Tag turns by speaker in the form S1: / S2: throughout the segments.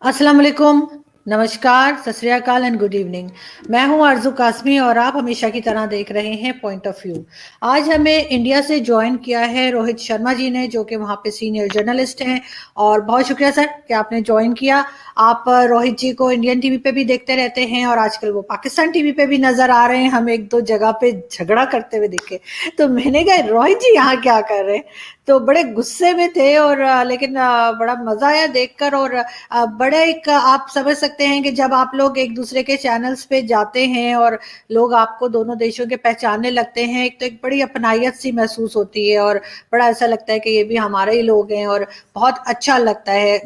S1: अस्सलाम वालेकुम, नमस्कार, सत श्री अकाल एंड गुड इवनिंग। मैं हूं आरजू कासमी और आप हमेशा की तरह देख रहे हैं पॉइंट ऑफ व्यू। आज हमें इंडिया से ज्वाइन किया है रोहित शर्मा जी ने, जो कि वहां पे सीनियर जर्नलिस्ट हैं। और बहुत शुक्रिया सर कि आपने ज्वाइन किया। आप रोहित जी को इंडियन टीवी पे भी देखते रहते हैं और आजकल वो पाकिस्तान टीवी पे भी नजर आ रहे हैं। हम एक दो जगह पे झगड़ा करते हुए दिखे, तो मैंने कहा रोहित जी यहाँ क्या कर रहे हैं। तो बड़े गुस्से में थे और लेकिन बड़ा मजा आया देखकर। और बड़े एक आप समझ सकते हैं कि जब आप लोग एक दूसरे के चैनल्स पे जाते हैं और लोग आपको दोनों देशों के पहचानने लगते हैं, एक तो एक बड़ी अपनायत सी महसूस होती है और बड़ा ऐसा लगता है कि ये भी हमारे ही लोग हैं और बहुत अच्छा लगता है।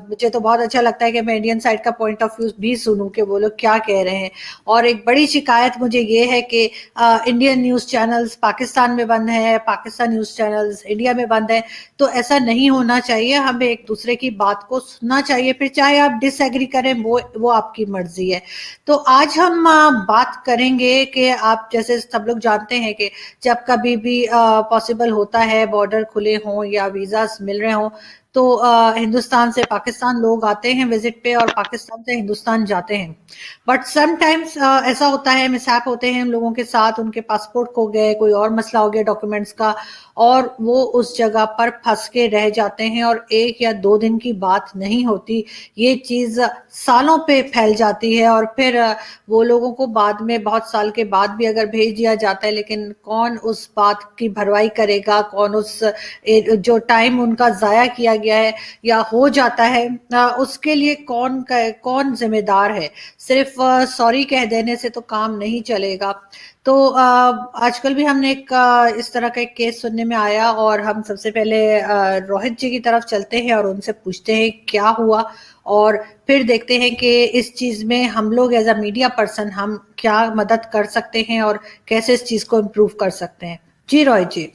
S1: मुझे तो बहुत अच्छा लगता है कि मैं इंडियन साइड का पॉइंट ऑफ व्यू भी सुनूं कि वो लोग क्या कह रहे हैं। और एक बड़ी शिकायत मुझे ये है कि इंडियन न्यूज चैनल्स पाकिस्तान में बंद है, पाकिस्तान न्यूज चैनल्स इंडिया में बंद है। तो ऐसा नहीं होना चाहिए, हमें एक दूसरे की बात को सुनना चाहिए, फिर चाहे आप डिसएग्री करें वो आपकी मर्जी है। तो आज हम बात करेंगे कि आप जैसे सब लोग जानते हैं कि जब कभी भी पॉसिबल होता है बॉर्डर खुले हों या वीजास मिल रहे हों, तो हिंदुस्तान से पाकिस्तान लोग आते हैं विजिट पे और पाकिस्तान से हिंदुस्तान जाते हैं। बट समटाइम्स ऐसा होता है, मिसहैप होते हैं हम लोगों के साथ, उनके पासपोर्ट खो गए, कोई और मसला हो गया डॉक्यूमेंट्स का, और वो उस जगह पर फंस के रह जाते हैं और 1 या 2 दिन की बात नहीं होती, ये चीज सालों पे फैल जाती है। और फिर वो लोगों को बाद में बहुत साल के बाद भी अगर भेज दिया जाता है, लेकिन कौन उस बात की भरवाई करेगा, कौन उस जो टाइम उनका जाया किया गया है या हो जाता है उसके लिए कौन जिम्मेदार है। सिर्फ सॉरी कह देने से तो काम नहीं चलेगा। तो आजकल भी हमने एक इस तरह का एक केस सुनने में आया और हम सबसे पहले रोहित जी की तरफ चलते हैं और उनसे पूछते हैं क्या हुआ, और फिर देखते हैं कि इस चीज में हम लोग एज अ मीडिया पर्सन हम क्या मदद कर सकते हैं और कैसे इस चीज को इम्प्रूव कर सकते हैं। जी रोहित जी।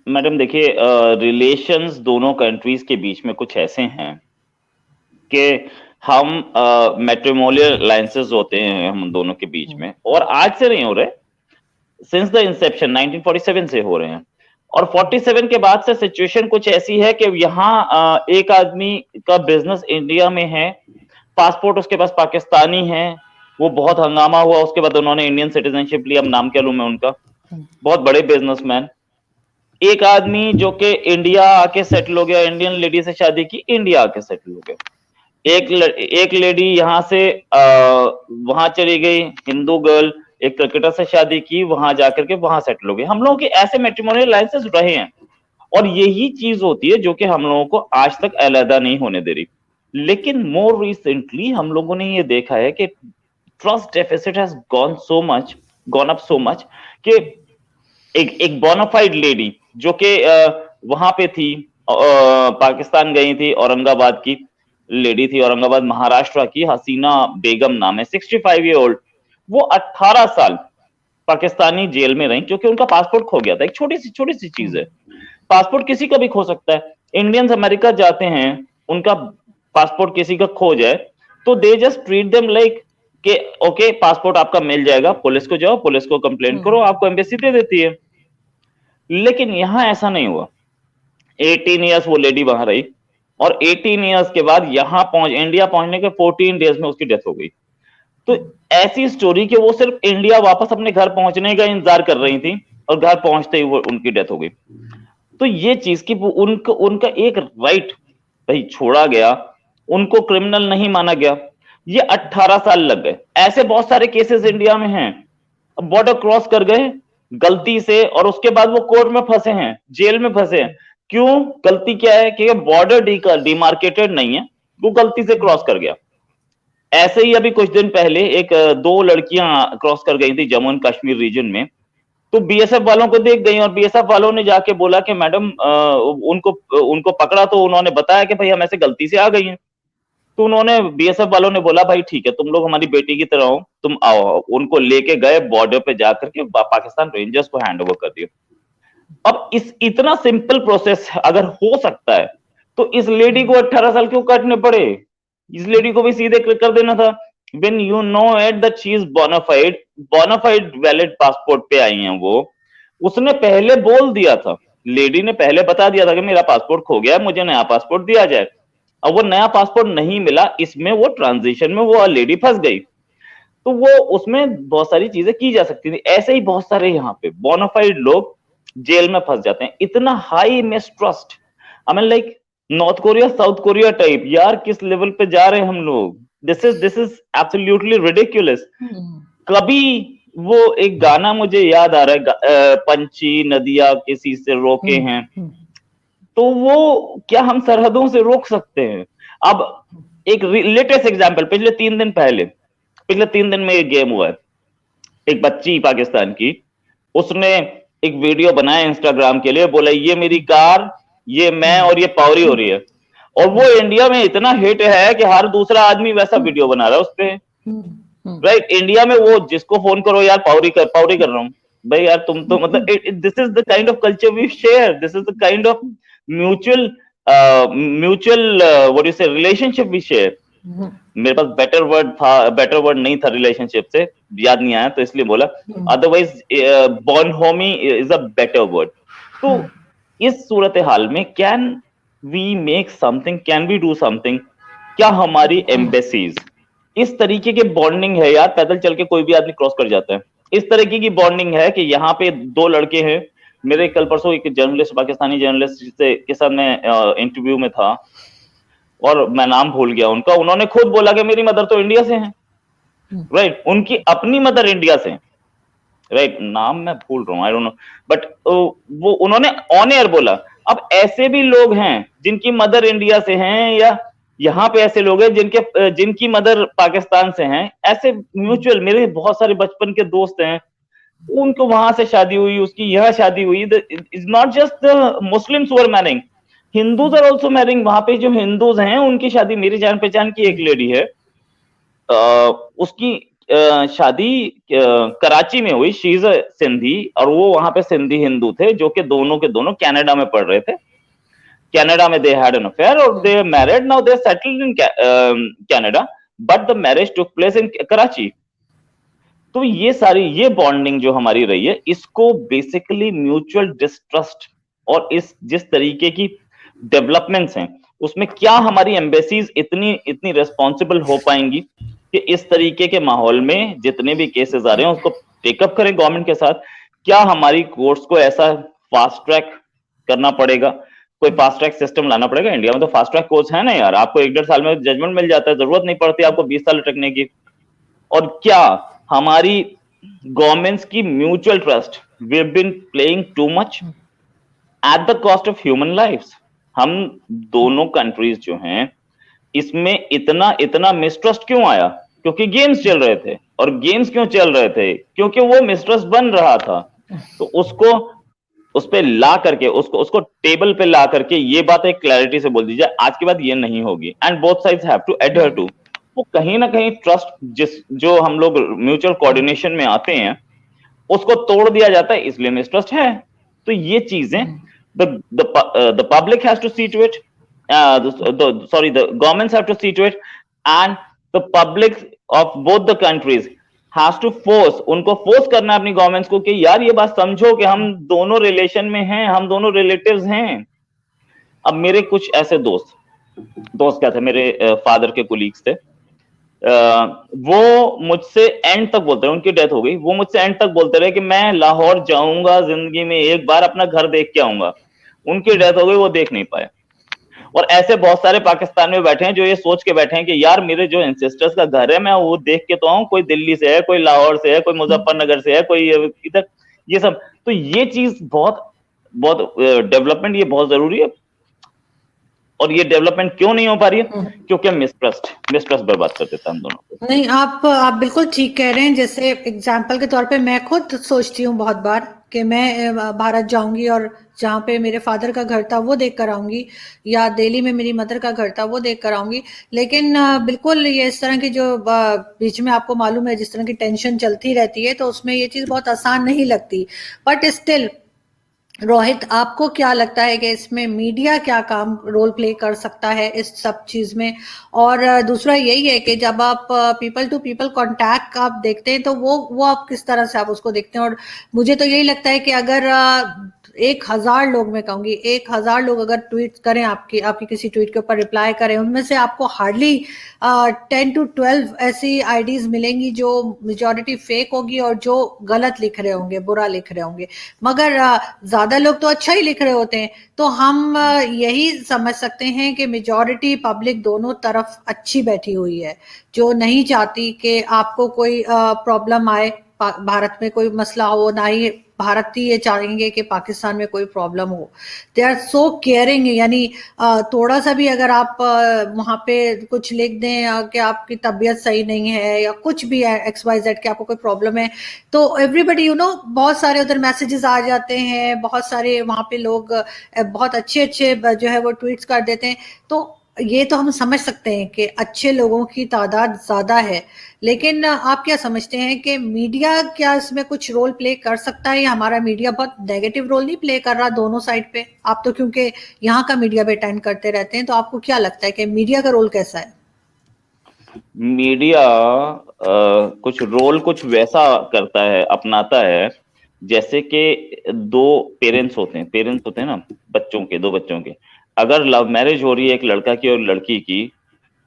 S2: मैडम देखिए, रिलेशंस दोनों कंट्रीज के बीच में कुछ ऐसे हैं कि हम मैट्रिमोनियल अलायंसेस होते हैं हम दोनों के बीच में, और आज से नहीं हो रहे, सिंस द इंसेप्शन 1947 से हो रहे हैं। और 47 के बाद से सिचुएशन कुछ ऐसी है कि यहाँ एक आदमी का बिजनेस इंडिया में है, पासपोर्ट उसके पास पाकिस्तानी है, वो बहुत हंगामा हुआ, उसके बाद उन्होंने इंडियन सिटीजनशिप लिया। अब नाम क्या लूं मैं उनका, बहुत बड़े बिजनेसमैन। एक आदमी जो कि इंडिया आके सेटल हो गया, इंडियन लेडी से शादी की, इंडिया आके सेटल हो गया। एक लेडी यहाँ से वहां चली गई, हिंदू गर्ल, एक क्रिकेटर से शादी की, वहां जाकर के वहां सेटल हो गई। हम लोगों के ऐसे मैट्रिमोनियल अलायंसेस रहे हैं, और यही चीज होती है जो कि हम लोगों को आज तक अलहदा नहीं होने दे रही। लेकिन मोर रिसेंटली हम लोगों ने ये देखा है कि trust deficit has gone up so much कि एक बोनाफाइड लेडी जो कि वहां पे थी, पाकिस्तान गई थी, औरंगाबाद की लेडी थी, औरंगाबाद महाराष्ट्र की, हसीना बेगम नाम है, 65 ईयर ओल्ड। वो 18 साल पाकिस्तानी जेल में रही क्योंकि उनका पासपोर्ट खो गया था। एक छोटी सी चीज है, पासपोर्ट किसी का भी खो सकता है। इंडियंस अमेरिका जाते हैं, उनका पासपोर्ट किसी का खो जाए तो they just treat them like कि ओके पासपोर्ट आपका मिल जाएगा, पुलिस को जाओ, पुलिस को कंप्लेंट करो, आपको एम्बेसी दे देती है। लेकिन यहां ऐसा नहीं हुआ। 18 ईयर्स वो लेडी वहां रही, और 18 ईयर्स के बाद यहां इंडिया पहुंचने के 14 डेज में उसकी डेथ हो गई। तो ऐसी स्टोरी कि वो सिर्फ इंडिया वापस अपने घर पहुंचने का इंतजार कर रही थी, और घर पहुंचते ही वो उनकी डेथ हो गई। तो ये चीज की उनका एक राइट भाई छोड़ा गया, उनको क्रिमिनल नहीं माना गया। ये 18 साल लग गए। ऐसे बहुत सारे केसेस इंडिया में हैं, बॉर्डर क्रॉस कर गए गलती से, और उसके बाद वो कोर्ट में फंसे हैं, जेल में फंसे हैं। क्यों? गलती क्या है कि बॉर्डर डिमार्केटेड नहीं है, वो गलती से क्रॉस कर गया। ऐसे ही अभी कुछ दिन पहले एक 2 लड़कियां क्रॉस कर गई थी जम्मू एंड कश्मीर रीजन में, तो बीएसएफ वालों को देख गई, और बीएसएफ वालों ने जाके बोला कि मैडम उनको उनको पकड़ा, तो उन्होंने बताया कि भाई हम ऐसे गलती से आ गई हैं। तो उन्होंने बीएसएफ वालों ने बोला भाई ठीक है, तुम लोग हमारी बेटी की तरह हो, तुम आओ। उनको लेके गए, बॉर्डर पे जाकर के पाकिस्तान रेंजर्स को हैंड ओवर कर दिया। अब इस इतना सिंपल प्रोसेस अगर हो सकता है, तो इस लेडी को 18 साल क्यों काटने पड़े? इस लेडी को भी सीधे कर देना था। when you know it that she is bonafide valid passport पे आई हैं वो, उसने पहले बोल दिया था, लेडी ने पहले बता दिया था कि मेरा पासपोर्ट खो गया है, मुझे नया पासपोर्ट दिया जाए। अब वो नया पासपोर्ट नहीं मिला, इसमें वो ट्रांजिशन में वो लेडी फंस गई, तो वो उसमें बहुत सारी चीजें की जा सकती थी। ऐसे ही बहुत सारे यहाँ पे बोनाफाइड लोग जेल में फंस जाते हैं। इतना high mistrust, I mean like north Korea south Korea type, यार किस लेवल पे जा रहे हैं हम लोग। This is absolutely ridiculous. कभी वो एक गाना मुझे याद आ रहा है, पंछी नदिया किसी से रोके हैं, तो वो क्या हम सरहदों से रोक सकते हैं? अब एक लेटेस्ट एग्जांपल, पिछले 3 दिन में एक गेम हुआ है। एक बच्ची पाकिस्तान की, उसने एक वीडियो बनाया इंस्टाग्राम के लिए, बोला ये मेरी कार, ये मैं और ये पावरी हो रही है, और वो इंडिया में इतना हिट है कि हर दूसरा आदमी वैसा वीडियो बना रहा है उस पे। राइट, इंडिया में वो जिसको फोन करो यार पावरी कर रहा हूँ, भाई यार तुम तो मतलब this is the kind of culture we share, this is the kind of mutual what you say relationship we share. मेरे पास बेटर वर्ड नहीं था रिलेशनशिप से, याद नहीं आया तो इसलिए बोला, otherwise born homie is a better word. तो इस सूरत हाल में can we make something, can we do something? क्या हमारी एम्बेसीज इस तरीके की बॉन्डिंग है? यार पैदल चल के कोई भी आदमी क्रॉस कर जाता है, इस तरीके की बॉन्डिंग है कि यहाँ पे 2 लड़के हैं। मेरे कल परसों एक जर्नलिस्ट, पाकिस्तानी जर्नलिस्ट के साथ मैं इंटरव्यू में था, और मैं नाम भूल गया उनका, उन्होंने खुद बोला कि मेरी मदर तो इंडिया से है। राइट, उनकी अपनी मदर इंडिया से, राइट, नाम मैं भूल रहा हूँ, आई डोंट नो, बट वो उन्होंने ऑन एयर बोला। अब ऐसे भी लोग हैं जिनकी मदर इंडिया से हैं, या यहाँ पे ऐसे लोग हैं जिनकी मदर पाकिस्तान से हैं। ऐसे म्यूचुअल, मेरे बहुत सारे बचपन के दोस्त हैं, उनको वहां से शादी हुई, उसकी यहाँ शादी हुई। Is not just the Muslims who are marrying, Hindus are also marrying. वहां पे जो हिंदूज हैं उनकी शादी, मेरी जान पहचान की एक लेडी है, उसकी शादी कराची में हुई। शी इज अ सिंधी, और वो वहां पे सिंधी हिंदू थे जो कि दोनों के दोनों कनाडा में पढ़ रहे थे। कनाडा में दे हैड एन अफेयर और they married, now they settled in Canada, but the marriage took place in Karachi. तो ये बॉन्डिंग जो हमारी रही है, इसको बेसिकली म्यूचुअल डिस्ट्रस्ट और इस जिस तरीके की डेवलपमेंट्स हैं, उसमें क्या हमारी एम्बेसीज इतनी इतनी रिस्पॉन्सिबल हो पाएंगी कि इस तरीके के माहौल में जितने भी केसेस आ रहे हैं उसको टेकअप करें गवर्नमेंट के साथ? क्या हमारी कोर्ट्स को ऐसा फास्ट ट्रैक करना पड़ेगा, कोई फास्ट ट्रैक सिस्टम लाना पड़ेगा? इंडिया में तो फास्ट ट्रैक कोर्ट्स है ना यार, आपको 1-1.5 साल में जजमेंट मिल जाता है, जरूरत नहीं पड़ती आपको 20 साल अटकने की। और क्या हमारी गवर्नमेंट्स की mutual trust, we have been playing too much at the cost of human lives? हम दोनों कंट्रीज जो हैं, इसमें इतना इतना मिसट्रस्ट क्यों आया? क्योंकि गेम्स चल रहे थे। और गेम्स क्यों चल रहे थे? क्योंकि वो मिसट्रस्ट बन रहा था। तो उसको उस पे ला करके, उसको टेबल पे ला करके ये बात एक क्लैरिटी से बोल दीजिए, आज के बाद ये नहीं होगी, and both sides have to adhere to. वो कहीं ना कहीं ट्रस्ट जो हम लोग म्यूचुअल कोऑर्डिनेशन में आते हैं, उसको तोड़ दिया जाता है, इसलिए मिसट्रस्ट है। तो ये चीजें the public has to see to it, the governments have to see to it, and the public of both the countries has to force, उनको फोर्स करना है अपनी गवर्नमेंट्स को कि यार ये बात समझो कि हम दोनों रिलेशन में हैं, हम दोनों रिलेटिव्स हैं। अब मेरे कुछ ऐसे दोस्त क्या थे, मेरे फादर के कोलीग्स थे, वो मुझसे एंड तक बोलते रहे, उनकी डेथ हो गई, वो मुझसे एंड तक बोलते रहे कि मैं लाहौर जाऊंगा जिंदगी में एक बार, अपना घर देख के आऊंगा। उनकी डेथ हो गई, वो देख नहीं पाए। और ऐसे बहुत सारे पाकिस्तान में बैठे हैं जो ये सोच के बैठे हैं कि यार मेरे जो एंसेस्टर्स का घर है मैं वो देख के तो आऊं, कोई दिल्ली से है, कोई लाहौर से है, कोई मुजफ्फरनगर से है, कोई इधर, ये सब। तो ये चीज बहुत बहुत डेवलपमेंट ये बहुत जरूरी है। और ये डेवलपमेंट क्यों नहीं हो पा रही है? क्योंकि मिसट्रस्ट बर्बाद कर देता है हम दोनों को।
S1: नहीं, आप बिल्कुल ठीक कह रहे हैं। जैसे एग्जाम्पल के तौर पे मैं खुद सोचती हूँ बहुत बार कि मैं भारत जाऊंगी और जहाँ पे मेरे फादर का घर था वो देख कर आऊंगी, या दिल्ली में मेरी मदर का घर था वो देख कर आऊंगी। लेकिन बिल्कुल ये इस तरह की जो बीच में आपको मालूम है जिस तरह की टेंशन चलती रहती है, तो उसमें ये चीज बहुत आसान नहीं लगती। बट स्टिल रोहित, आपको क्या लगता है कि इसमें मीडिया क्या काम रोल प्ले कर सकता है इस सब चीज में? और दूसरा यही है कि जब आप पीपल टू पीपल कांटेक्ट आप देखते हैं तो वो आप किस तरह से आप उसको देखते हैं? और मुझे तो यही लगता है कि अगर 1000 लोग, मैं कहूंगी 1000 लोग अगर ट्वीट करें, आपकी किसी ट्वीट के ऊपर रिप्लाई करें, उनमें से आपको हार्डली 10 to 12 ऐसी आईडीज मिलेंगी जो मेजॉरिटी फेक होगी और जो गलत लिख रहे होंगे, बुरा लिख रहे होंगे, मगर ज्यादा लोग तो अच्छा ही लिख रहे होते हैं। तो हम यही समझ सकते हैं कि मेजॉरिटी पब्लिक दोनों तरफ अच्छी बैठी हुई है, जो नहीं चाहती कि आपको कोई प्रॉब्लम आए, भारत में कोई मसला हो, ना ही भारत ये चाहेंगे कि पाकिस्तान में कोई प्रॉब्लम हो। दे आर सो केयरिंग, यानी थोड़ा सा भी अगर आप वहां पे कुछ लिख दें कि आपकी तबीयत सही नहीं है या कुछ भी है XYZ कि आपको कोई प्रॉब्लम है, तो एवरीबडी बहुत सारे उधर मैसेजेस आ जाते हैं, बहुत सारे वहां पे लोग बहुत अच्छे अच्छे जो है वो ट्वीट्स कर देते हैं। तो ये तो हम समझ सकते हैं कि अच्छे लोगों की तादाद ज्यादा है, लेकिन आप क्या समझते हैं कि मीडिया क्या इसमें कुछ रोल प्ले कर सकता है, या हमारा मीडिया बहुत नेगेटिव रोल नहीं प्ले कर रहा दोनों साइड पे? आप तो क्योंकि यहाँ का मीडिया भी अटेंड करते रहते हैं, तो आपको क्या लगता है कि मीडिया का रोल कैसा है?
S2: मीडिया कुछ वैसा करता है, अपनाता है, जैसे कि पेरेंट्स होते हैं ना, दो बच्चों के, अगर लव मैरिज हो रही है एक लड़का की और लड़की की,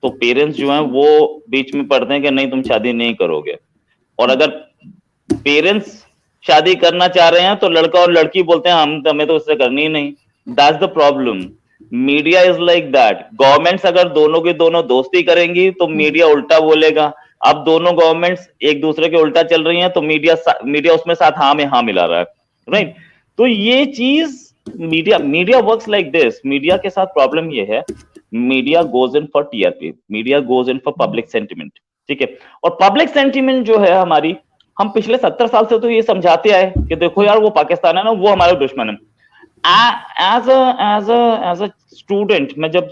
S2: तो पेरेंट्स जो हैं वो बीच में पड़ते हैं कि नहीं तुम शादी नहीं करोगे। और अगर पेरेंट्स शादी करना चाह रहे हैं तो लड़का और लड़की बोलते हैं हमें तो उससे करनी ही नहीं। That's the problem. Media is like that. Governments अगर दोनों की दोनों दोस्ती करेंगी तो मीडिया उल्टा बोलेगा। अब दोनों गवर्नमेंट्स एक दूसरे के उल्टा चल रही हैं तो मीडिया उसमें साथ हाँ में हाँ मिला रहा है, राइट? तो ये चीज media works like this. Media के साथ प्रॉब्लम ये है, media goes in for TRP, media goes in for public sentiment, ठीक है? और पब्लिक सेंटिमेंट जो है हमारी, हम पिछले 70 साल से तो ये समझाते आए कि देखो यार वो पाकिस्तान है ना, वो हमारा दुश्मन है। एज अ स्टूडेंट, मैं जब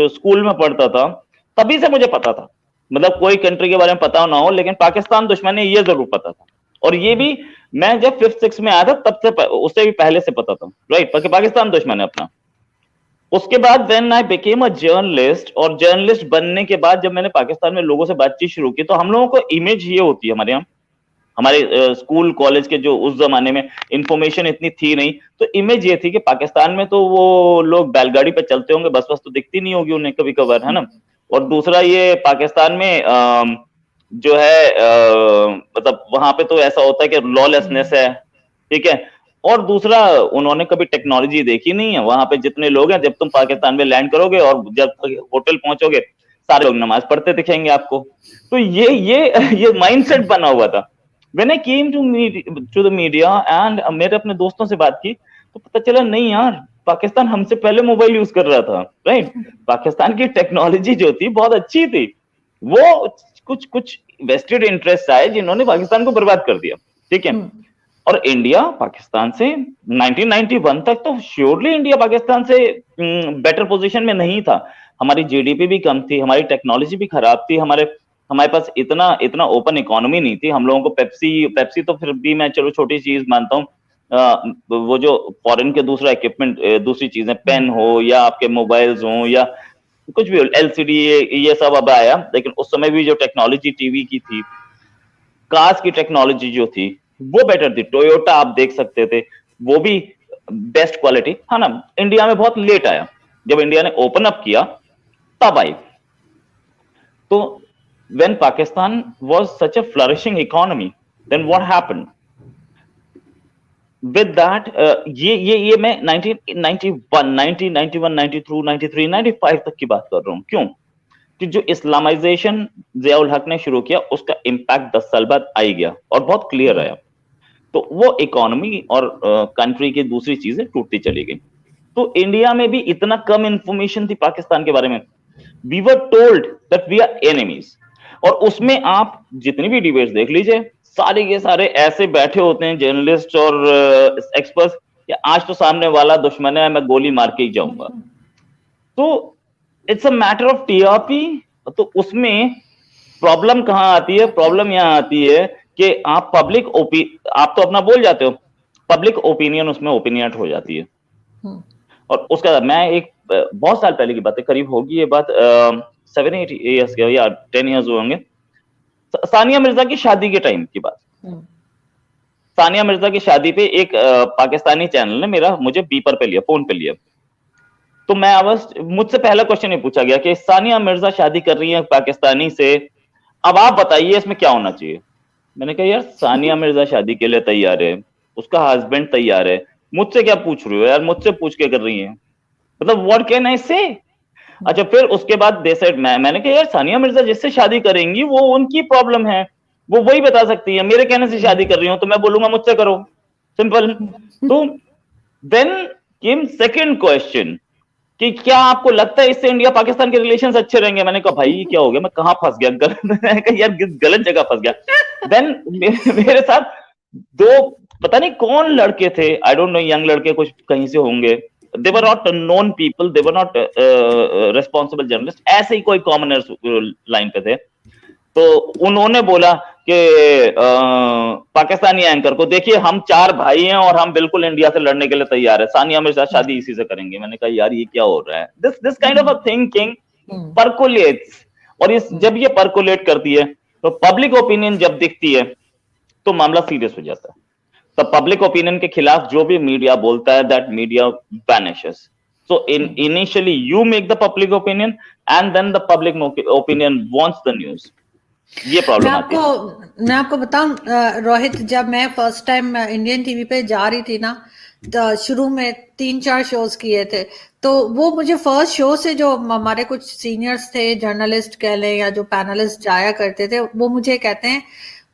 S2: स्कूल में पढ़ता था तभी से मुझे पता था, मतलब कोई कंट्री के बारे में पता ना हो लेकिन पाकिस्तान दुश्मन है ये जरूर पता था। और ये भी मैं जब 5th 6th में आया था तब से, उससे भी पहले से पता था, राइट? पाकिस्तान दुश्मन है अपना। उसके बाद when I became a journalist, और जर्नलिस्ट बनने के बाद जब मैंने पाकिस्तान में लोगों से बातचीत शुरू की, तो हम लोगों को इमेज ये होती है हमारे यहाँ, हमारे स्कूल कॉलेज के जो उस जमाने में इंफॉर्मेशन इतनी थी नहीं, तो इमेज ये थी कि पाकिस्तान में तो वो लोग बैलगाड़ी पे चलते होंगे, बस तो दिखती नहीं होगी उन्हें कभी कभार, है ना? और दूसरा ये पाकिस्तान में जो है मतलब वहां पे तो ऐसा होता है कि लॉलेसनेस है, ठीक है? और दूसरा उन्होंने कभी टेक्नोलॉजी देखी नहीं है। वहां पे जितने लोग हैं, जब तुम पाकिस्तान में लैंड करोगे और जब होटल पहुंचोगे सारे लोग नमाज पढ़ते दिखेंगे आपको। तो ये माइंडसेट बना हुआ था। When I came to the media and मेरे अपने दोस्तों से बात की तो पता चला नहीं यार, पाकिस्तान हमसे पहले मोबाइल यूज कर रहा था, राइट? पाकिस्तान की टेक्नोलॉजी जो थी बहुत अच्छी थी, वो कुछ वेस्टेड इंटरेस्ट आए जिन्होंने पाकिस्तान को बर्बाद कर दिया, ठीक है? और इंडिया पाकिस्तान से 1991 तक तो श्योरली इंडिया पाकिस्तान से बेटर पोजीशन में नहीं था। हमारी जीडीपी भी कम थी, हमारी टेक्नोलॉजी भी खराब थी, हमारे पास इतना ओपन इकोनॉमी नहीं थी। हम लोगों को पेप्सी तो फिर भी मैं चलो छोटी चीज मानता हूँ, वो जो फॉरेन के दूसरा इक्विपमेंट, दूसरी चीजें, पेन हो या आपके मोबाइल्स हो या कुछ भी, एलसीडी, ये सब अब आया, लेकिन उस समय भी जो टेक्नोलॉजी टीवी की थी, कार्स की टेक्नोलॉजी जो थी वो बेटर थी। टोयोटा आप देख सकते थे, वो भी बेस्ट क्वालिटी, है ना? इंडिया में बहुत लेट आया, जब इंडिया ने ओपन अप किया तब आई। तो when Pakistan was such a flourishing economy, then what happened? With that, ये मैं 1991, 1992, 93, 95 तक की बात कर रहा हूँ। क्यों? कि जो इस्लामाइजेशन ज़ियाउल हक ने शुरू किया उसका इम्पैक्ट 10 साल बाद आ गया और बहुत क्लियर आया। तो वो इकोनॉमी और कंट्री की दूसरी चीजें टूटती चली गई। तो इंडिया में भी इतना कम इंफॉर्मेशन थी पाकिस्तान के बारे में। We were told that we are enemies. और उसमें आप जितनी भी डिबेट्स देख लीजिए, सारे के सारे ऐसे बैठे होते हैं जर्नलिस्ट और एक्सपर्ट्स कि आज तो सामने वाला दुश्मन है, मैं गोली मार के ही जाऊंगा। तो it's a matter of TRP. तो उसमें प्रॉब्लम कहां आती है? प्रॉब्लम यहां आती है कि आप आप तो अपना बोल जाते हो, पब्लिक ओपिनियन उसमें ओपिनियट हो जाती है। और उसका मैं एक बहुत साल पहले की बात है, करीब होगी ये बात 7-8 ईयर्स या 10 ईयर्स होंगे, सानिया मिर्जा की शादी के टाइम की बात। सानिया मिर्जा की शादी पे एक पाकिस्तानी चैनल ने मुझे बीपर पे लिया, फोन पे लिया। तो मुझसे पहला क्वेश्चन ये पूछा गया कि सानिया मिर्जा शादी कर रही है पाकिस्तानी से, अब आप बताइए इसमें क्या होना चाहिए। मैंने कहा यार सानिया मिर्जा शादी के लिए तैयार है, उसका हस्बैंड तैयार है, मुझसे क्या पूछ रही हो यार, मुझसे पूछ के कर रही है, मतलब व्हाट कैन आई से। अच्छा, फिर उसके बाद मैंने कहा यार सानिया मिर्जा जिससे शादी करेंगी वो उनकी प्रॉब्लम है, वो वही बता सकती है, मेरे कहने से शादी कर रही हूं तो मैं बोलूंगा मुझसे करो, सिंपल। तो देन केम सेकंड क्वेश्चन कि क्या आपको लगता है इससे इंडिया पाकिस्तान के रिलेशंस अच्छे रहेंगे। मैंने कहा भाई क्या हो गया, मैं कहां फंस गया, यार गलत जगह फंस गया। देन मेरे साथ दो पता नहीं कौन लड़के थे, आई डोंट नो, यंग लड़के कुछ कहीं से होंगे, they were not known people, they were not responsible journalist, ऐसे ही कोई कॉमनर्स लाइन पे थे। तो उन्होंने बोला कि पाकिस्तानी एंकर को, देखिए हम 4 भाई हैं और हम बिल्कुल इंडिया से लड़ने के लिए तैयार है, सानिया मिर्जा शादी इसी से करेंगे। मैंने कहा यार ये क्या हो रहा है, this kind of a thinking percolates, और जब ये परकोलेट करती है तो पब्लिक ओपिनियन जब दिखती है तो मामला सीरियस हो जाता है। तो पब्लिक ओपिनियन के खिलाफ जो भी मीडिया बोलता है, that media vanishes. So initially you make the public opinion and then the public opinion wants the news. ये प्रॉब्लम आती है।
S1: मैं आपको बताऊं रोहित, जब मैं फर्स्ट टाइम इंडियन टीवी पे जा रही थी ना, तो शुरू में 3-4 शोज किए थे, तो वो मुझे फर्स्ट शो से जो हमारे कुछ सीनियर्स थे, जर्नलिस्ट कह लें या जो पैनलिस्ट जाया करते थे, वो मुझे कहते हैं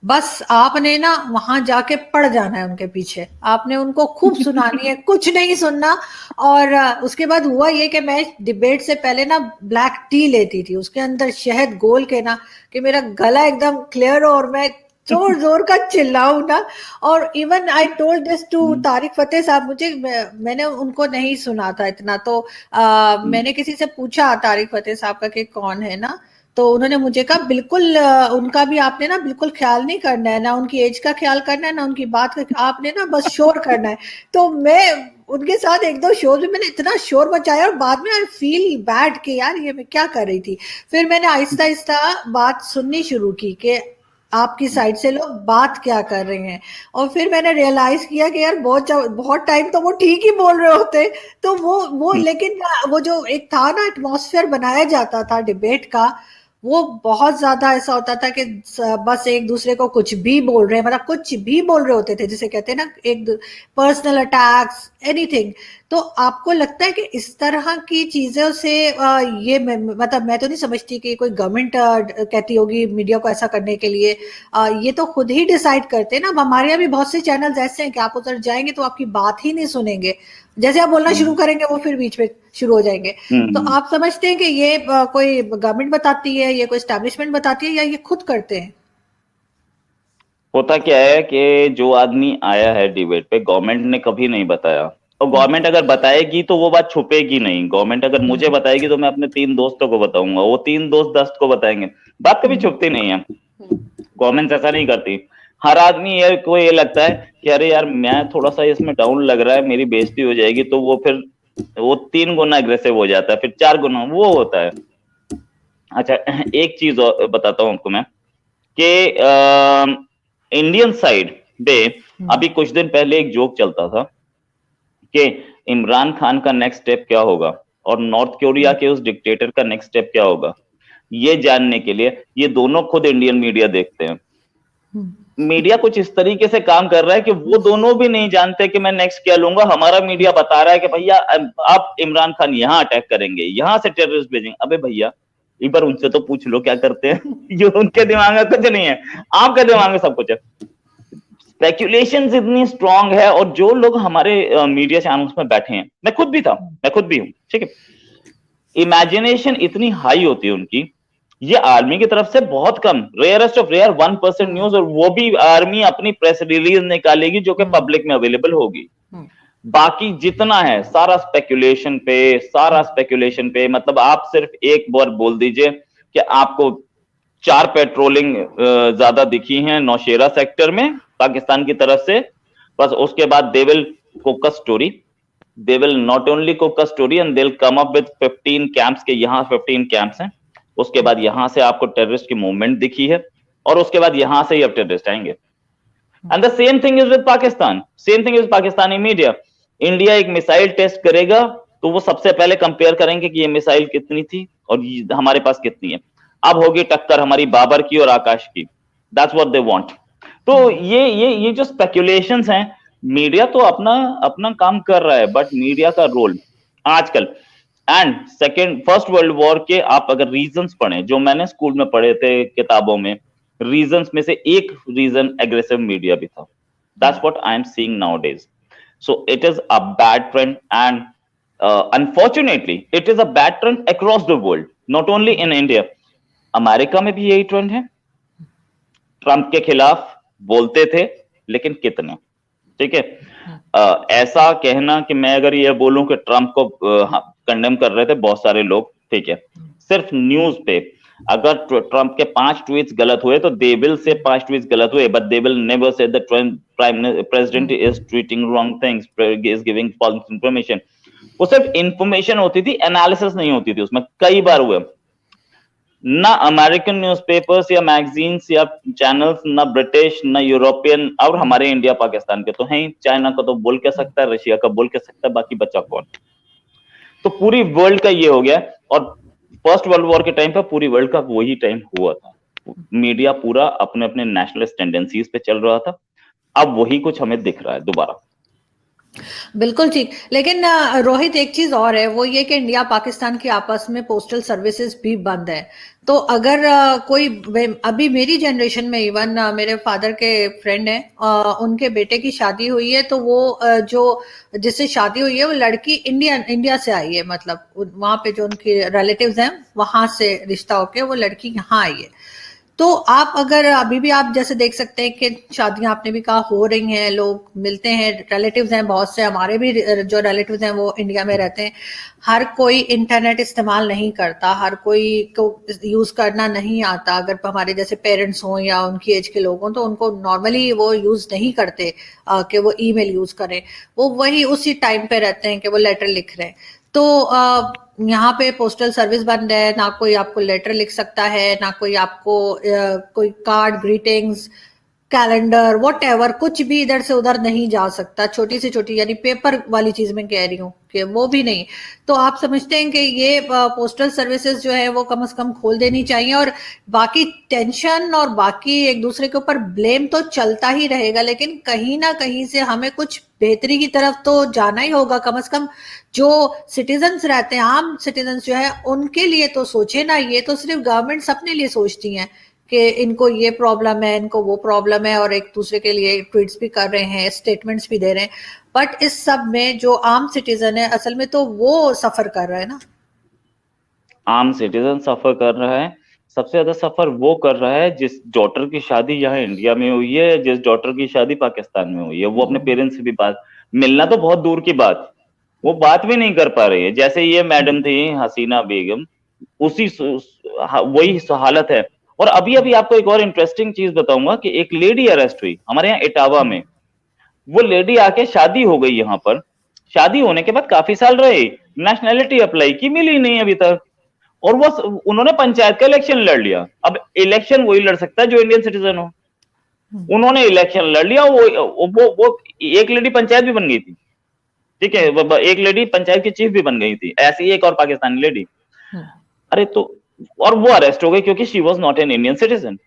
S1: बस आपने ना वहां जाके पड़ जाना है उनके पीछे, आपने उनको खूब सुनानी है, कुछ नहीं सुनना। और उसके बाद हुआ ये कि मैं डिबेट से पहले ना ब्लैक टी लेती थी, उसके अंदर शहद घोल के ना, कि मेरा गला एकदम क्लियर हो और मैं जोर जोर का चिल्लाऊं ना। और even I told this to Tarek Fatah sahab, मैंने उनको नहीं सुना था इतना, तो मैंने किसी से पूछा तारिक फतेह साहब का कि कौन है ना, तो उन्होंने मुझे कहा बिल्कुल उनका भी आपने ना बिल्कुल ख्याल नहीं करना है, ना उनकी एज का ख्याल करना है, ना उनकी बात का, आपने ना बस शोर करना है। तो मैं उनके साथ 1-2 शोज में मैंने इतना शोर मचाया और बाद में आई फील बैड कि यार ये मैं क्या कर रही थी। फिर मैंने आहिस्ता आहिस्ता बात सुननी शुरू की कि आपकी साइड से लोग बात क्या कर रहे हैं, और फिर मैंने रियलाइज किया कि यार बहुत टाइम तो वो ठीक ही बोल रहे होते। तो वो लेकिन वो जो एक था ना एटमॉस्फेयर बनाया जाता था डिबेट का, वो बहुत ज्यादा ऐसा होता था कि बस एक दूसरे को कुछ भी बोल रहे हैं, मतलब कुछ भी बोल रहे होते थे, जिसे कहते हैं ना एक पर्सनल अटैक्स, एनीथिंग। तो आपको लगता है कि इस तरह की चीजों से ये मतलब मैं तो नहीं समझती कि कोई गवर्नमेंट कहती होगी मीडिया को ऐसा करने के लिए, ये तो खुद ही डिसाइड करते हैं ना। अब हमारे यहाँ भी बहुत से चैनल्स ऐसे हैं कि आप उधर जाएंगे तो आपकी बात ही नहीं सुनेंगे, जैसे आप बोलना शुरू करेंगे वो फिर बीच में शुरू हो जाएंगे। तो आप समझते हैं कि ये कोई गवर्नमेंट बताती है, ये कोई एस्टैब्लिशमेंट बताती है, या ये खुद करते हैं?
S2: होता क्या है कि जो आदमी आया है डिबेट पे, गवर्नमेंट ने कभी नहीं बताया, और गवर्नमेंट अगर बताएगी तो वो बात छुपेगी नहीं। गवर्नमेंट अगर मुझे बताएगी तो मैं अपने 3 दोस्तों को बताऊंगा, वो 3 दोस्त 10 को बताएंगे, बात कभी छुपती नहीं है। गवर्नमेंट ऐसा नहीं करती। हर आदमी को ये लगता है कि अरे यार मैं थोड़ा सा इसमें डाउन लग रहा है, मेरी बेइज्जती हो जाएगी, तो वो 3 गुना अग्रेसिव हो जाता है, फिर 4 गुना वो होता है। अच्छा, एक चीज और बताता हूँ आपको मैं कि इंडियन साइड पे अभी कुछ दिन पहले एक जोक चलता था कि इमरान खान का नेक्स्ट स्टेप क्या होगा और नॉर्थ कोरिया के उस डिक्टेटर का नेक्स्ट स्टेप क्या होगा, ये जानने के लिए ये दोनों खुद इंडियन मीडिया देखते हैं। मीडिया कुछ इस तरीके से काम कर रहा है कि वो दोनों भी नहीं जानते कि मैं नेक्स्ट क्या लूंगा। हमारा मीडिया बता रहा है कि भैया आप इमरान खान यहाँ अटैक करेंगे, यहाँ से टेररिस्ट भेजेंगे। अबे भैया एक बार उनसे तो पूछ लो क्या करते हैं। जो उनके दिमाग में कुछ नहीं है, आपके दिमाग में सब कुछ है। स्पेक्यूलेशंस इतनी स्ट्रांग है, और जो लोग हमारे मीडिया चैनल्स में बैठे हैं, मैं खुद भी था, मैं खुद भी हूं, ठीक है, इमेजिनेशन इतनी हाई होती है उनकी, ये आर्मी की तरफ से बहुत कम, रेयरेस्ट ऑफ रेयर 1% न्यूज, और वो भी आर्मी अपनी प्रेस रिलीज निकालेगी जो कि पब्लिक में अवेलेबल होगी। बाकी जितना है सारा स्पेक्यूलेशन पे, सारा स्पेक्यूलेशन पे। मतलब आप सिर्फ एक बार बोल दीजिए कि आपको 4 पेट्रोलिंग ज्यादा दिखी हैं नौशेरा सेक्टर में पाकिस्तान की तरफ से, बस उसके बाद they will cook a story, they will not only cook a story and they will come up with 15 camps के, यहाँ 15 कैंप्स हैं, उसके बाद यहां से आपको टेररिस्ट की मूवमेंट दिखी है, और उसके बाद यहां से ही अब टेररिस्ट आएंगे। And the same thing is with Pakistan. Same thing is Pakistani media. India एक मिसाइल टेस्ट करेगा तो वो सबसे पहले कंपेयर करेंगे कि ये मिसाइल कितनी थी और हमारे पास कितनी है। अब होगी टक्कर हमारी बाबर की और आकाश की। That's what they want. तो ये जो स्पेकुलेशंस हैं, मीडिया तो अपना अपना काम कर रहा है, बट मीडिया का रोल आजकल and second first world war के आप अगर रीजंस पढ़ें, जो मैंने स्कूल में पढ़े थे किताबों में, रीजंस में से एक रीजन एग्रेसिव मीडिया भी था। That's what I am seeing nowadays. So it is a bad trend and unfortunately it is a bad trend across the world, not only in India. America में भी यही trend है। Trump के खिलाफ बोलते थे, लेकिन कितने? ठीक है। ऐसा कहना कि मैं अगर ये बोलूं कि ट्रंप को कंडेम कर रहे थे बहुत सारे लोग, ठीक है, सिर्फ न्यूज पे अगर ट्रंप के 5 ट्वीट्स गलत हुए तो दे विल से 5 ट्वीट्स गलत हुए, but they will never say the president is tweeting wrong things, is giving false information. वो सिर्फ इंफॉर्मेशन होती थी, एनालिसिस नहीं होती थी उसमें। कई बार हुए ना अमेरिकन न्यूज़पेपर्स या मैगजीन्स या चैनल्स, ना ब्रिटिश ना यूरोपियन, और हमारे इंडिया पाकिस्तान के तो हैं। चाइना का तो बोल के सकता है, रशिया का बोल के सकता है, बाकी बचा कौन? तो पूरी वर्ल्ड का ये हो गया। और फर्स्ट वर्ल्ड वॉर के टाइम पर पूरी वर्ल्ड का वही टाइम हुआ था। मीडिया पूरा अपने अपने नेशनलिस्ट टेंडेंसीज पे चल रहा था। अब वही कुछ हमें दिख रहा है दोबारा।
S1: बिल्कुल ठीक। लेकिन रोहित, एक चीज और है, वो ये कि इंडिया पाकिस्तान की आपस में पोस्टल सर्विसेज भी बंद है। तो अगर कोई अभी मेरी जनरेशन में इवन मेरे फादर के फ्रेंड है, उनके बेटे की शादी हुई है, तो वो जो जिससे शादी हुई है वो लड़की इंडिया से आई है। मतलब वहां पे जो उनके रिलेटिव्स हैं वहां से रिश्ता होके वो लड़की यहाँ आई है। तो आप अगर अभी भी आप जैसे देख सकते हैं कि शादियां आपने भी कहा हो रही हैं, लोग मिलते हैं, रिलेटिव्स हैं बहुत से, हमारे भी जो रिलेटिव्स हैं वो इंडिया में रहते हैं। हर कोई इंटरनेट इस्तेमाल नहीं करता, हर कोई को यूज करना नहीं आता। अगर हमारे जैसे पेरेंट्स हों या उनकी एज के लोग हों तो उनको नॉर्मली वो यूज नहीं करते कि वो ईमेल यूज करें। वो वही उसी टाइम पे रहते हैं कि वो लेटर लिख रहे हैं। तो यहाँ पे पोस्टल सर्विस बंद है, ना कोई आपको लेटर लिख सकता है, ना कोई आपको कोई कार्ड, ग्रीटिंग्स, कैलेंडर, व्हाटएवर, कुछ भी इधर से उधर नहीं जा सकता। छोटी से छोटी यानी पेपर वाली चीज मैं कह रही हूँ कि वो भी नहीं। तो आप समझते हैं कि ये पोस्टल सर्विसेज जो है वो कम से कम खोल देनी चाहिए। और बाकी टेंशन और बाकी एक दूसरे के ऊपर ब्लेम तो चलता ही रहेगा, लेकिन कहीं ना कहीं से हमें कुछ बेहतरी की तरफ तो जाना ही होगा। कम से कम जो सिटीजन्स रहते हैं, आम सिटीजन्स जो है, उनके लिए तो सोचे ना। ये तो सिर्फ गवर्नमेंट्स अपने लिए सोचती हैं कि इनको ये प्रॉब्लम है, इनको वो प्रॉब्लम है, और एक दूसरे के लिए ट्वीट्स भी कर रहे हैं, स्टेटमेंट्स भी दे रहे हैं। बट इस सब में जो आम सिटीजन है असल में तो वो सफर कर रहा है ना।
S2: आम सिटीजन सफर कर रहा है। सबसे ज्यादा सफर वो कर रहा है जिस डॉटर की शादी यहाँ इंडिया में हुई है, जिस डॉटर की शादी पाकिस्तान में हुई है। वो अपने पेरेंट्स से भी बात, मिलना तो बहुत दूर की बात, वो बात भी नहीं कर पा रही है। जैसे ये मैडम थी हसीना बेगम, उसी वही हालत है। और अभी अभी आपको एक और इंटरेस्टिंग चीज बताऊंगा कि एक लेडी अरेस्ट हुई हमारे यहाँ इटावा में। वो लेडी आके शादी हो गई यहाँ पर, शादी होने के बाद काफी साल रही, नेशनैलिटी अप्लाई की, मिली नहीं अभी तक। और वो उन्होंने पंचायत का इलेक्शन लड़ लिया। अब इलेक्शन वही लड़ सकता है जो इंडियन सिटीजन हो। उन्होंने इलेक्शन लड़ लिया। वो एक लेडी पंचायत भी बन गई थी, ठीक है, एक लेडी पंचायत की चीफ भी बन गई थी, ऐसी एक और पाकिस्तानी लेडी। अरे तो, और वो अरेस्ट हो गई क्योंकि she was not an Indian citizen.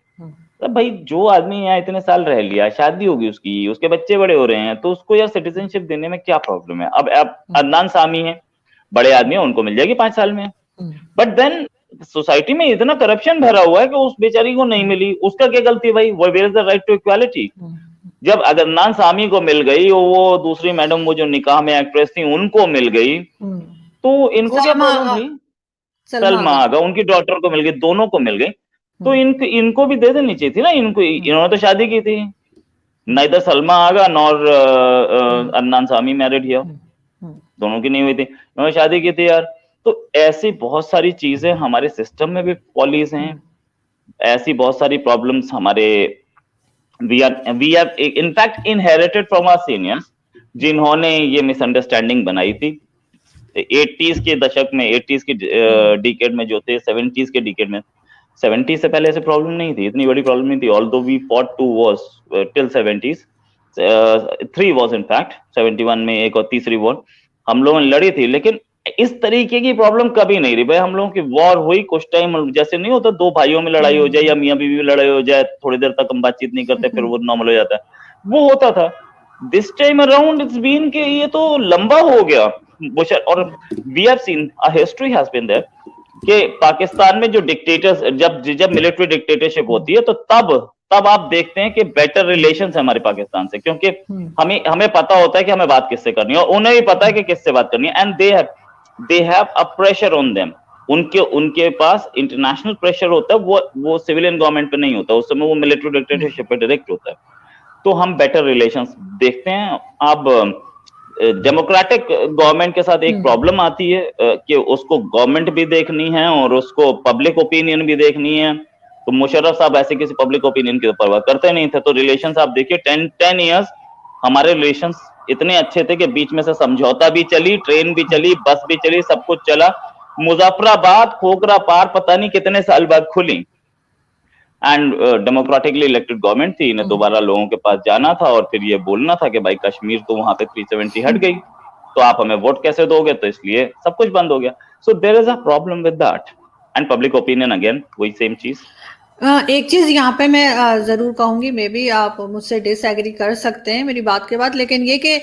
S2: भाई जो आदमी यहाँ इतने साल रह लिया, शादी होगी उसकी, उसके बच्चे बड़े हो रहे हैं, तो उसको यार सिटीजनशिप देने में क्या प्रॉब्लम है? अब अदनान सामी है, बड़े आदमी है, उनको मिल जाएगी 5 साल में। बट देन सोसाइटी में इतना करप्शन भरा हुआ है कि उस बेचारी को नहीं मिली, उसका क्या गलती भाई? Where is the right to equality? जब अदनान सामी को मिल गई और वो दूसरी मैडम वो जो निकाह में एक्ट्रेस थी उनको मिल गई, तो इनको क्या प्रॉब्लम भाई? सलमा आगा, उनकी डॉटर को मिल गई, दोनों को मिल गई, तो इनको भी दे देनी चाहिए थी ना। इन्होंने तो शादी की थी, neither Salma Agha nor Adnan Sami married here, दोनों की नहीं हुई थी, इन्होंने शादी की थी यार। तो ऐसी बहुत सारी चीजें हमारे सिस्टम में भी पॉलिस हैं, ऐसी बहुत सारी प्रॉब्लम्स हमारे we are in fact inherited from our seniors, जिन्होंने ये मिसअंडरस्टैंडिंग बनाई थी 80s के दशक में, 80s के डिकेड में जो थे, 70s के डिकेड में। 70 से पहले ऐसे प्रॉब्लम नहीं थी, इतनी बड़ी प्रॉब्लम नहीं थी। Although we fought 2 wars till 70s, 3 wars in fact, 71 में एक और तीसरी वॉर हम लोगों ने लड़ी थी, लेकिन इस तरीके की प्रॉब्लम कभी नहीं रही भाई। हम लोगों की वॉर हुई कुछ टाइम, जैसे नहीं होता दो भाइयों में लड़ाई हो जाए या मियां बीवी में लड़ाई हो जाए, थोड़ी देर तक हम बातचीत नहीं करते फिर वो नॉर्मल हो जाता है, वो होता था। This time around it's been के ये तो लंबा हो गया बुशर। और we have seen a history has been there कि पाकिस्तान में जो डिक्टेटर्स, जब जब मिलिट्री डिक्टेटरशिप होती है तो तब आप देखते हैं कि बेटर रिलेशंस है हमारे पाकिस्तान से, क्योंकि हमें पता होता है कि हमें बात किससे करनी है और उन्हें भी पता है कि किससे बात करनी है। And they have a pressure on them, उनके पास इंटरनेशनल प्रेशर होता है, वो सिविलियन गवर्नमेंट पे नहीं होता, उस समय वो मिलिट्री डिक्टेटरशिप पे डायरेक्ट होता है। तो हम बेटर रिलेशंस देखते हैं। अब डेमोक्रेटिक गवर्नमेंट के साथ एक प्रॉब्लम आती है कि उसको गवर्नमेंट भी देखनी है और उसको पब्लिक ओपिनियन भी देखनी है। तो मुशर्रफ साहब ऐसे किसी पब्लिक ओपिनियन की परवाह करते नहीं थे, तो रिलेशंस आप देखिए 10 इयर्स हमारे रिलेशंस इतने अच्छे थे कि बीच में से समझौता भी चली, ट्रेन भी चली, बस भी चली, सब कुछ चला। मुजफ्फराबाद खोखरा पार पता नहीं कितने साल बाद खुली, एंड डेमोक्रेटिकली इलेक्टेड गवर्नमेंट थी, इन्हें दोबारा लोगों के पास जाना था और फिर ये बोलना था कि भाई कश्मीर तो वहां पे 370 हट गई, तो आप हमें वोट कैसे दोगे, तो इसलिए सब कुछ बंद हो गया। So there is a problem with that. And public opinion again वही सेम चीज।
S1: एक चीज यहाँ पे मैं जरूर कहूंगी, मे बी आप मुझसे डिसएग्री कर सकते हैं मेरी बात के बाद, लेकिन ये कि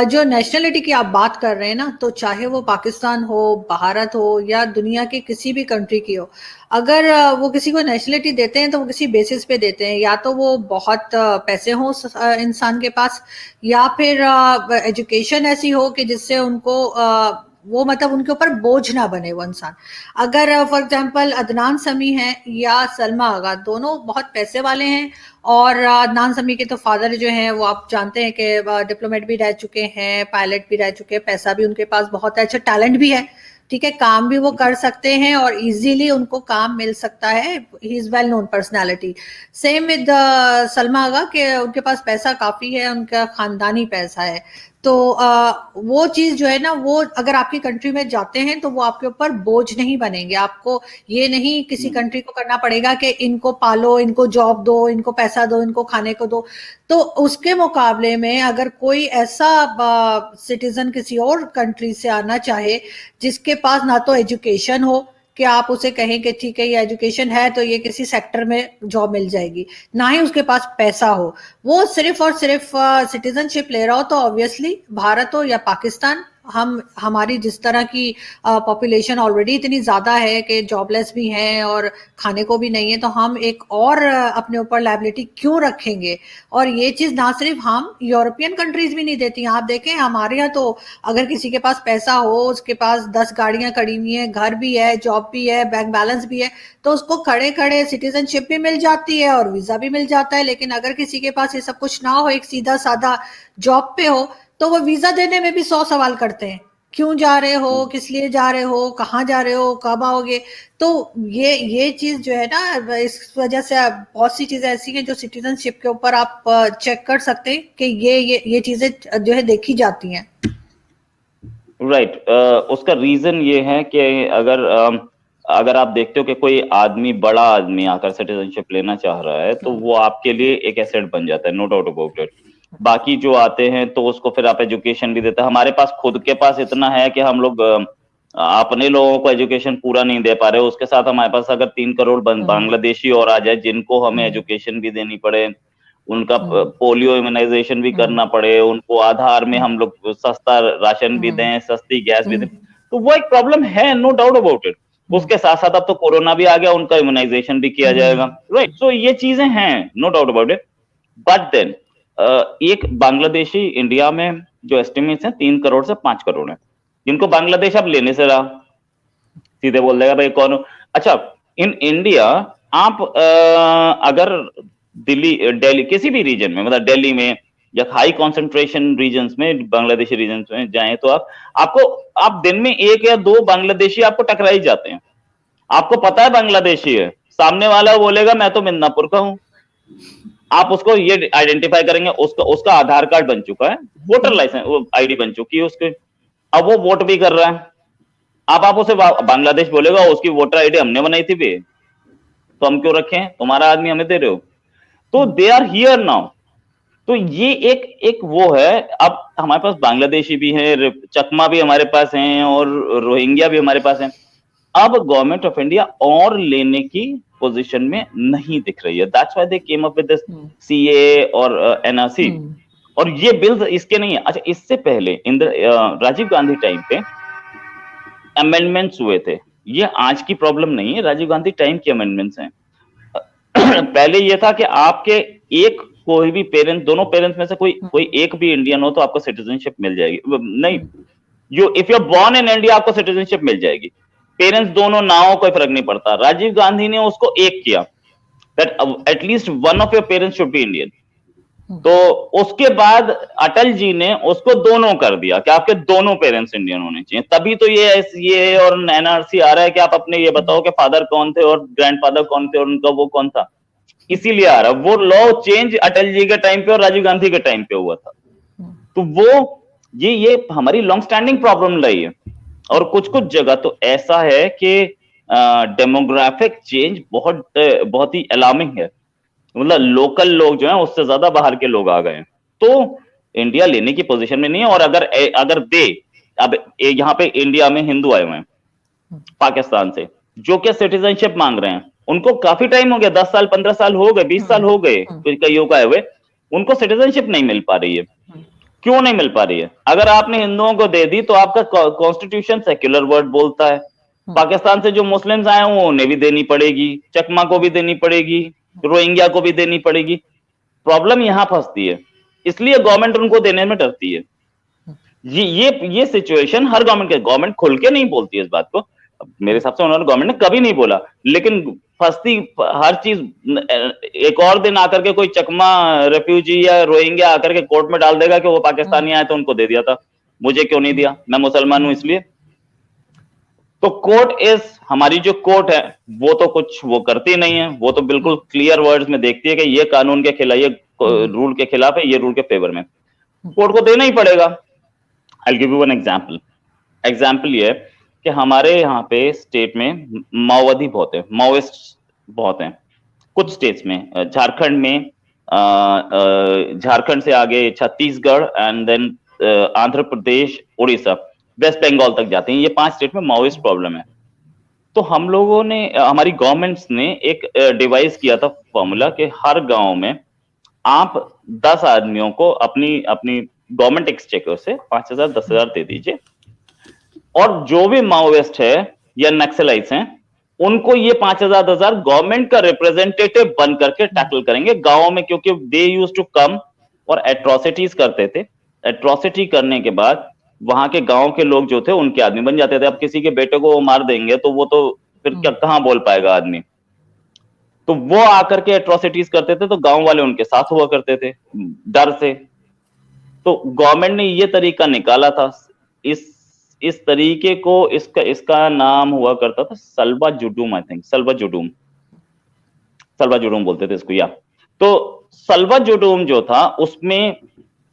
S1: जो नेशनलिटी की आप बात कर रहे हैं ना, तो चाहे वो पाकिस्तान हो, भारत हो या दुनिया के किसी भी कंट्री की हो, अगर वो किसी को नेशनलिटी देते हैं तो वो किसी बेसिस पे देते हैं, या तो वो बहुत पैसे हो इंसान के पास, या फिर एजुकेशन ऐसी हो कि जिससे उनको वो मतलब उनके ऊपर बोझ ना बने वो इंसान। अगर फॉर एग्जांपल अदनान समी है या सलमा आगा, दोनों बहुत पैसे वाले हैं, और अदनान समी के तो फादर जो हैं वो आप जानते हैं कि डिप्लोमेट भी रह चुके हैं, पायलट भी रह चुके हैं, पैसा भी उनके पास बहुत है, अच्छा टैलेंट भी है, ठीक है, काम भी वो कर सकते हैं और इजीली उनको काम मिल सकता है, he is well known personality. Same with Salma Agha के उनके पास पैसा काफी है, उनका खानदानी पैसा है, तो वो चीज जो है ना, वो अगर आपकी कंट्री में जाते हैं तो वो आपके ऊपर बोझ नहीं बनेंगे। आपको ये नहीं किसी कंट्री को करना पड़ेगा कि इनको पालो, इनको जॉब दो, इनको पैसा दो, इनको खाने को दो। तो उसके मुकाबले में अगर कोई ऐसा सिटीजन किसी और कंट्री से आना चाहे जिसके पास ना तो एजुकेशन हो कि आप उसे कहें कि ठीक है ये एजुकेशन है तो ये किसी सेक्टर में जॉब मिल जाएगी, ना ही उसके पास पैसा हो, वो सिर्फ और सिर्फ सिटीजनशिप ले रहा हो, तो ऑब्वियसली भारत हो या पाकिस्तान, हमारी जिस तरह की पॉपुलेशन ऑलरेडी इतनी ज्यादा है कि जॉबलेस भी हैं और खाने को भी नहीं है, तो हम एक और अपने ऊपर लायबिलिटी क्यों रखेंगे। और ये चीज ना सिर्फ हम, यूरोपियन कंट्रीज भी नहीं देती। आप देखें हमारे यहाँ तो अगर किसी के पास पैसा हो, उसके पास 10 गाड़ियां खड़ी हुई हैं, घर भी है, जॉब भी है, बैंक बैलेंस भी है, तो उसको खड़े खड़े सिटीजनशिप भी मिल जाती है और वीजा भी मिल जाता है। लेकिन अगर किसी के पास ये सब कुछ ना हो, एक सीधा साधा जॉब पे हो, तो वो वीजा देने में भी 100 सवाल करते हैं, क्यों जा रहे हो, किस लिए जा रहे हो, कहाँ जा रहे हो, कब आओगे। तो ये चीज जो है ना, इस वजह से बहुत सी चीजें ऐसी हैं जो सिटीजनशिप के ऊपर आप चेक कर सकते हैं कि ये चीजें जो है देखी जाती हैं।
S2: राइट। उसका रीजन ये है कि अगर आप देखते हो कि कोई आदमी, बड़ा आदमी आकर सिटीजनशिप लेना चाह रहा है, तो वो आपके लिए एक एसेट बन जाता है, नो डाउट अबाउट इट। बाकी जो आते हैं तो उसको फिर आप एजुकेशन भी देते हैं। हमारे पास खुद के पास इतना है कि हम लोग अपने लोगों को एजुकेशन पूरा नहीं दे पा रहे, उसके साथ हमारे पास अगर 3 करोड़ बांग्लादेशी और आ जाए जिनको हमें एजुकेशन भी देनी पड़े, उनका पोलियो इम्यूनाइजेशन भी करना पड़े, उनको आधार में हम लोग सस्ता राशन भी दें, सस्ती गैस भी दें, तो वो एक प्रॉब्लम है, नो डाउट अबाउट इट। उसके साथ साथ अब तो कोरोना भी आ गया, उनका इम्यूनाइजेशन भी किया जाएगा, राइट। सो ये चीजें हैं, no doubt about it. But then एक बांग्लादेशी इंडिया में जो एस्टिमेट्स हैं 3 करोड़ से 5 करोड़ है, जिनको बांग्लादेश अब लेने से रहा, सीधे बोल देगा भाई कौन हो। अच्छा, इन इंडिया आप अगर दिल्ली किसी भी रीजन में, मतलब दिल्ली में या हाई कॉन्सेंट्रेशन रीजन्स में, बांग्लादेशी रीजन्स में जाएं तो आप दिन में 1 या 2 बांग्लादेशी आपको टकरा ही जाते हैं। आपको पता है बांग्लादेशी है, सामने वाला बोलेगा मैं तो मिदनापुर का हूं, आप उसको ये आइडेंटिफाई करेंगे, उसका आधार कार्ड बन चुका है, वोटर लाइसेंस, वो आईडी बन चुकी है उसके, अब वो वोट भी कर रहा है। अब आप उसे बांग्लादेश बोलेगा, उसकी वोटर आईडी हमने बनाई थी भी, तो हम क्यों रखें, तुम्हारा आदमी हमें दे रहे हो। तो दे आर हियर नाउ। तो ये एक वो है। अब हमारे पास बांग्लादेशी भी है, चकमा भी हमारे पास हैं और रोहिंग्या भी हमारे पास हैं। अब गवर्नमेंट ऑफ इंडिया और लेने की पोजीशन में नहीं दिख रही है। That's why they came up with this CA और एनआरसी। और ये बिल्स इसके नहीं है। अच्छा, इससे पहले राजीव गांधी टाइम पे अमेंडमेंट्स हुए थे। ये आज की प्रॉब्लम नहीं है, राजीव गांधी टाइम की अमेंडमेंट्स हैं। पहले ये था कि आपके एक कोई भी पेरेंट्स, दोनों पेरेंट्स में से कोई एक भी इंडियन हो तो आपको सिटीजनशिप मिल जाएगी। नहीं, if you are born in India आपको सिटीजनशिप मिल जाएगी। पेरेंट्स दोनों ना हो कोई फर्क नहीं पड़ता। राजीव गांधी ने उसको एक किया, that at least one of your parents should be Indian. तो उसके बाद अटल जी ने उसको दोनों कर दिया कि आपके दोनों पेरेंट्स इंडियन होने चाहिए। तभी तो ये और एनआरसी आ रहा है कि आप अपने ये बताओ कि फादर कौन थे और ग्रैंडफादर कौन थे और उनका वो कौन था। इसीलिए आ रहा है। वो लॉ चेंज अटल जी के टाइम पे और राजीव गांधी के टाइम पे हुआ था। तो वो ये हमारी लॉन्ग स्टैंडिंग प्रॉब्लम रही है। और कुछ कुछ जगह तो ऐसा है कि डेमोग्राफिक चेंज बहुत ही अलार्मिंग है। मतलब लोकल लोग जो हैं उससे ज्यादा बाहर के लोग आ गए हैं। तो इंडिया लेने की पोजीशन में नहीं है। और अगर अब यहाँ पे इंडिया में हिंदू आए हुए हैं पाकिस्तान से, जो क्या सिटीजनशिप मांग रहे हैं, उनको काफी टाइम हो गया, 10 साल 15 साल हो गए, 20 साल हो गए कईयों का आए हुए, उनको सिटीजनशिप नहीं मिल पा रही है। क्यों नहीं मिल पा रही है? अगर आपने हिंदुओं को दे दी तो आपका कॉन्स्टिट्यूशन सेक्युलर वर्ड बोलता है। पाकिस्तान से जो मुस्लिम्स आए हैं उन्हें भी देनी पड़ेगी, चकमा को भी देनी पड़ेगी, रोहिंग्या को भी देनी पड़ेगी। प्रॉब्लम यहां फंसती है। इसलिए गवर्नमेंट उनको देने में डरती है। ये सिचुएशन हर गवर्नमेंट खुल के नहीं बोलती है इस बात को। मेरे हिसाब से उन्होंने गवर्नमेंट ने कभी नहीं बोला, लेकिन फंसती हर चीज। एक और दिन आकर के कोई चकमा रेफ्यूजी या रोहिंग्या आकर के कोर्ट में डाल देगा कि वो पाकिस्तानी आए तो उनको दे दिया था, मुझे क्यों नहीं दिया, मैं मुसलमान हूं इसलिए। तो हमारी जो कोर्ट है वो तो कुछ वो करती नहीं है। वो तो बिल्कुल क्लियर वर्ड्स में देखती है कि ये कानून के खिलाफ, ये रूल के खिलाफ है, ये रूल के फेवर में। कोर्ट को देना ही पड़ेगा। I give you an example ये कि हमारे यहाँ पे स्टेट में माओवादी बहुत है, माओइस्ट बहुत हैं कुछ स्टेट्स में। झारखंड में, झारखंड से आगे Chhattisgarh and then Andhra Pradesh, Orissa, west Bengal तक जाते हैं। ये 5 स्टेट में माओइस्ट प्रॉब्लम है। तो हम लोगों ने, हमारी गवर्नमेंट्स ने एक डिवाइस किया था फॉर्मूला कि हर गांव में आप 10 आदमियों को अपनी गवर्नमेंट एक्सचेकर से 5,000 10,000 दे दीजिए, और जो भी माओइस्ट है या नक्सलाइट्स हैं उनको ये 5,000 10,000 गवर्नमेंट का रिप्रेजेंटेटिव बन करके टैकल करेंगे गांव में। क्योंकि दे यूज्ड टू कम और एट्रोसिटीज करते थे। एट्रोसिटी करने के बाद वहां के गांव के लोग जो थे उनके आदमी बन जाते थे। अब किसी के बेटे को वो मार देंगे तो वो तो फिर कहां बोल पाएगा आदमी। तो वो आकर के एट्रोसिटीज करते थे तो गांव वाले उनके साथ हुआ करते थे डर से। तो गवर्नमेंट ने ये तरीका निकाला था। इस तरीके को, इसका नाम हुआ करता था सल्वा जुडूम। आई थिंक सल्वा जुडूम बोलते थे इसको। या तो सल्वा जुडूम जो था उसमें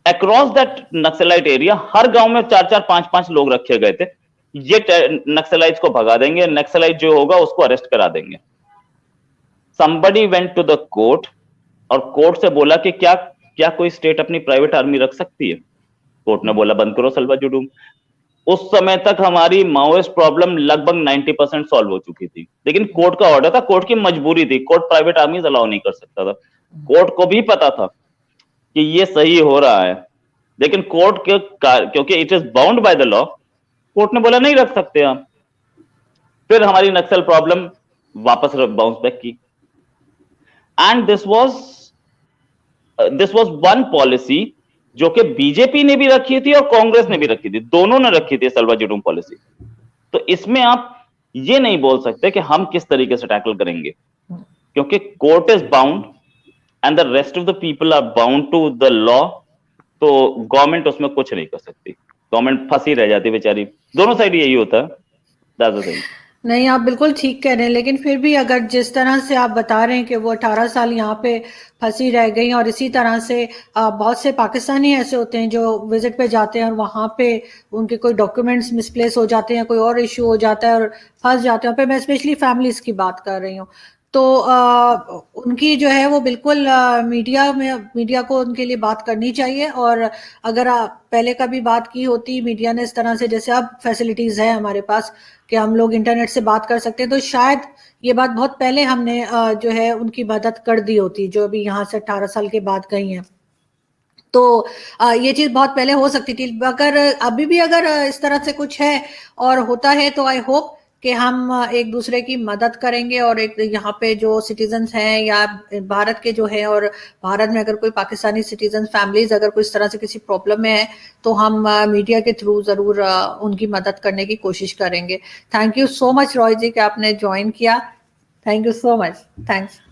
S2: अक्रॉस दैट नक्सलाइट एरिया हर गांव में 4-4 5-5 लोग रखे गए थे। ये नक्सलाइट्स को भगा देंगे, नक्सलाइट जो होगा उसको अरेस्ट करा देंगे। somebody went to the court और कोर्ट से बोला कि क्या कोई स्टेट अपनी प्राइवेट आर्मी रख सकती है? कोर्ट ने बोला बंद करो सल्वा जुडूम। उस समय तक हमारी माओइस्ट प्रॉब्लम लगभग 90% सॉल्व हो चुकी थी। लेकिन कोर्ट का ऑर्डर था, कोर्ट की मजबूरी थी, कोर्ट प्राइवेट आर्मीज अलाउ नहीं कर सकता था। कोर्ट को भी पता था कि ये सही हो रहा है, लेकिन कोर्ट के क्योंकि it is bound by the law, court ने बोला नहीं रख सकते आप। फिर हमारी नक्सल प्रॉब्लम वापस बाउंस बैक की। And this was one policy जो कि बीजेपी ने भी रखी थी और कांग्रेस ने भी रखी थी, दोनों ने रखी थी सल्वा जुडूम पॉलिसी। तो इसमें आप ये नहीं बोल सकते कि हम किस तरीके से टैकल करेंगे, क्योंकि court is bound and the rest of the people are bound to the law. तो गवर्नमेंट उसमें कुछ नहीं कर सकती, गवर्नमेंट फंसी रह जाती बेचारी। दोनों साइड यही होता है। That's the thing.
S1: नहीं, आप बिल्कुल ठीक कह रहे हैं, लेकिन फिर भी अगर जिस तरह से आप बता रहे हैं कि वो 18 साल यहाँ पे फंसी रह गई, और इसी तरह से बहुत से पाकिस्तानी ऐसे होते हैं जो विजिट पे जाते हैं और वहाँ पे उनके कोई डॉक्यूमेंट्स मिसप्लेस हो जाते हैं, कोई और इशू हो जाता है और फंस जाते हैं। पे मैं स्पेशली फैमिलीज की बात कर रही हूँ। तो उनकी जो है वो बिल्कुल मीडिया को उनके लिए बात करनी चाहिए। और अगर पहले कभी बात की होती मीडिया ने इस तरह से, जैसे अब फैसिलिटीज है हमारे पास कि हम लोग इंटरनेट से बात कर सकते हैं, तो शायद ये बात बहुत पहले हमने जो है उनकी मदद कर दी होती, जो अभी यहाँ से 18 साल के बाद गई हैं। तो ये चीज बहुत पहले हो सकती थी। अगर अभी भी अगर इस तरह से कुछ है और होता है, तो आई होप कि हम एक दूसरे की मदद करेंगे। और एक यहाँ पे जो सिटीजन्स हैं या भारत के जो है, और भारत में अगर कोई पाकिस्तानी सिटीजन फैमिलीज अगर कोई इस तरह से किसी प्रॉब्लम में है, तो हम मीडिया के थ्रू जरूर उनकी मदद करने की कोशिश करेंगे। Thank you so much Roy ji कि आपने ज्वाइन किया। Thank you so much. Thanks.